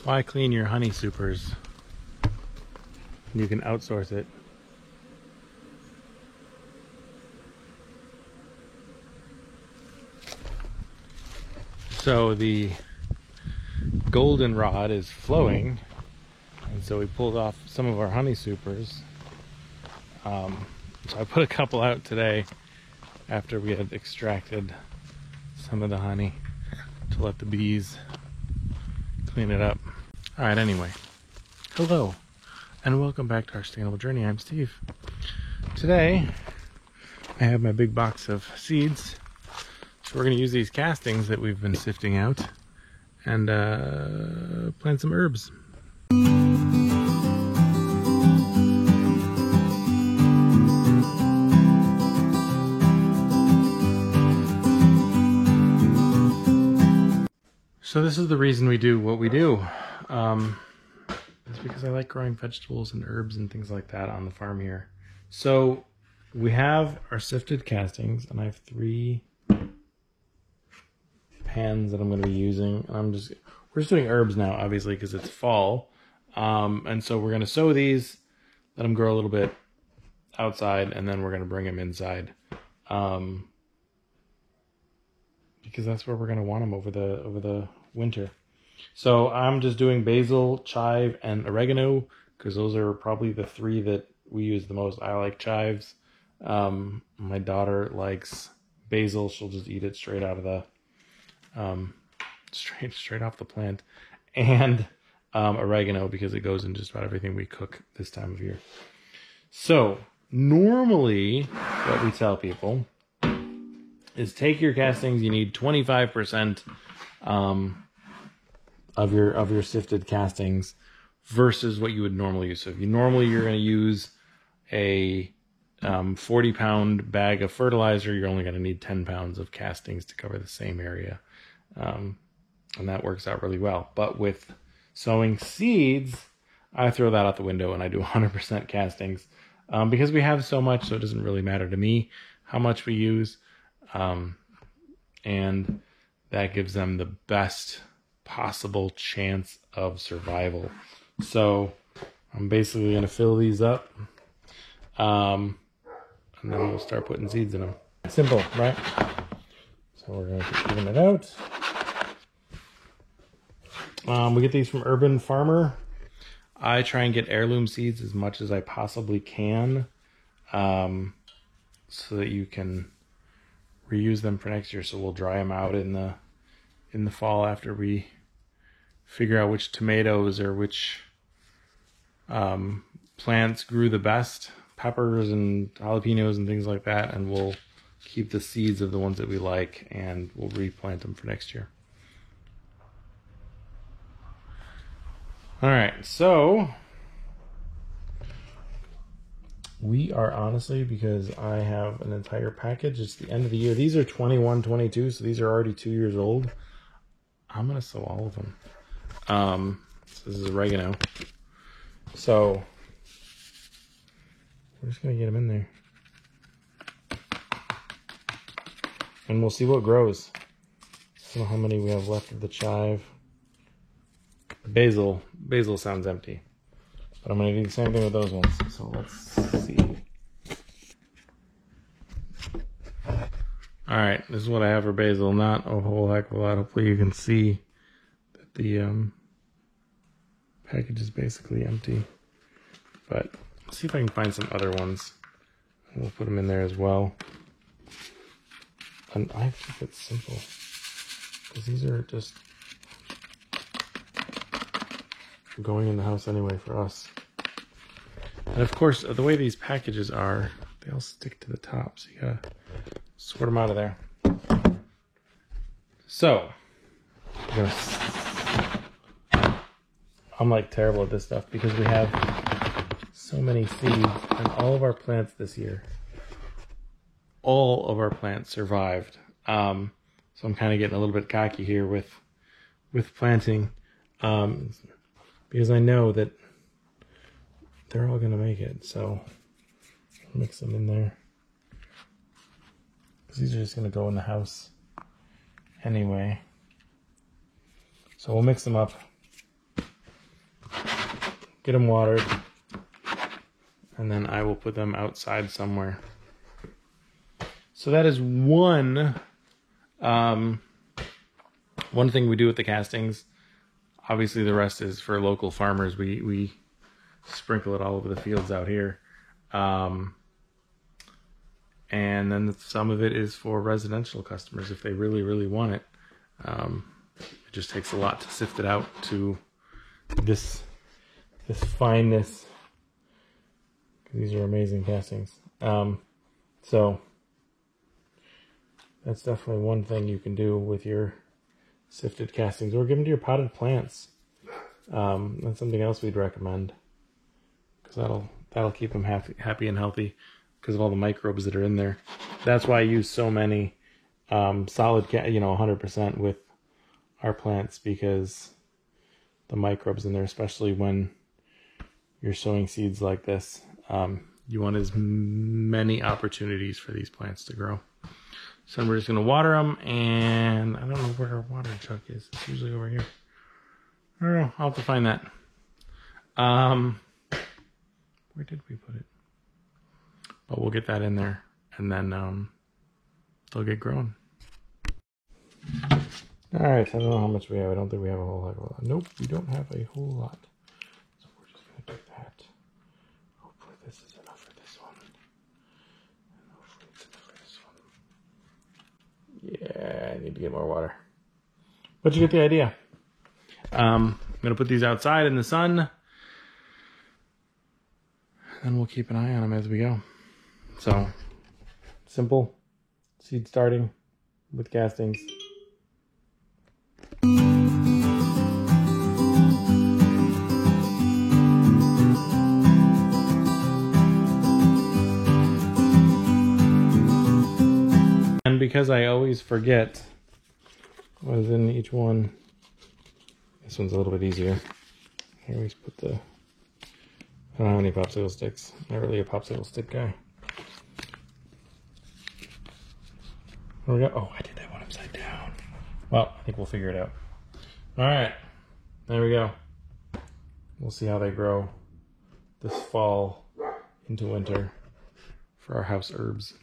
Why clean your honey supers? You can outsource it. So the goldenrod is flowing, and so we pulled off some of our honey supers. So I put a couple out today after we had extracted some of the honey to let the bees clean it up. All right, anyway, hello and welcome back to our sustainable journey. I'm Steve. Today I have my big box of seeds, so we're going to use these castings that we've been sifting out and plant some herbs. So this is the reason we do what we do. It's because I like growing vegetables and herbs and things like that on the farm here. So we have our sifted castings, and I have 3 pans that I'm going to be using. And we're just doing herbs now, obviously, because it's fall. And so we're going to sow these, let them grow a little bit outside, and then we're going to bring them inside. Because that's where we're going to want them over the winter. So I'm just doing basil, chive, and oregano because those are probably the 3 that we use the most. I like chives. My daughter likes basil. She'll just eat it straight out of the straight off the plant, and oregano because it goes in just about everything we cook this time of year. So normally what we tell people is take your castings. You need 25% of your sifted castings versus what you would normally use. So if you're going to use a 40-pound bag of fertilizer, you're only going to need 10 pounds of castings to cover the same area. And that works out really well. But with sowing seeds, I throw that out the window and I do 100% castings because we have so much, so it doesn't really matter to me how much we use. And that gives them the best possible chance of survival. So I'm basically going to fill these up, and then we'll start putting seeds in them. Simple, right? So we're going to keep giving it out. We get these from Urban Farmer. I try and get heirloom seeds as much as I possibly can, so that you can reuse them for next year. So we'll dry them out in the fall after we figure out which tomatoes or which plants grew the best, peppers and jalapenos and things like that, and we'll keep the seeds of the ones that we like and we'll replant them for next year. All right, so we are honestly, because I have an entire package, it's the end of the year. These are 21, 22, so these are already 2 years old. I'm going to sow all of them. So this is oregano. So we're just going to get them in there. And we'll see what grows. I don't know how many we have left of the chive. Basil sounds empty. But I'm going to do the same thing with those ones. So let's see. All right, this is what I have for basil. Not a whole heck of a lot. Hopefully you can see that the package is basically empty. But let's see if I can find some other ones. And we'll put them in there as well. And I keep it simple, because these are just going in the house anyway for us. And of course, the way these packages are, they all stick to the top, so you gotta sort them out of there. So I'm like terrible at this stuff because we have so many seeds, and all of our plants this year, all of our plants survived. So I'm kind of getting a little bit cocky here with planting, because I know that they're all gonna make it. So I'll mix them in there, because these are just gonna go in the house anyway. So we'll mix them up get them watered, and then I will put them outside somewhere. So that is one thing we do with the castings. Obviously, the rest is for local farmers. We sprinkle it all over the fields out here. And then some of it is for residential customers if they really, really want it. It just takes a lot to sift it out to this fineness. These are amazing castings. So that's definitely one thing you can do with your sifted castings, or give them to your potted plants. That's something else we'd recommend, because that'll keep them happy and healthy because of all the microbes that are in there. That's why I use so many solid, 100% with our plants, because the microbes in there, especially when you're sowing seeds like this, you want as many opportunities for these plants to grow. So we're just going to water them, and I don't know where our water jug is. It's usually over here. I don't know. I'll have to find that. Where did we put it? But we'll get that in there, and then they'll get growing. All right, I don't know how much we have. I don't think we have a whole heck of a lot. Nope, we don't have a whole lot. So we're just going to do that. Hopefully this is enough for this one. And hopefully it's enough for this one. Yeah, I need to get more water. But you get the idea. I'm going to put these outside in the sun, and we'll keep an eye on them as we go. So, simple seed starting with castings. And because I always forget what is in each one, this one's a little bit easier. I always put I don't have any popsicle sticks. I'm not really a popsicle stick guy. There we go. Oh, I did that one upside down. Well, I think we'll figure it out. All right, there we go. We'll see how they grow this fall into winter for our house herbs.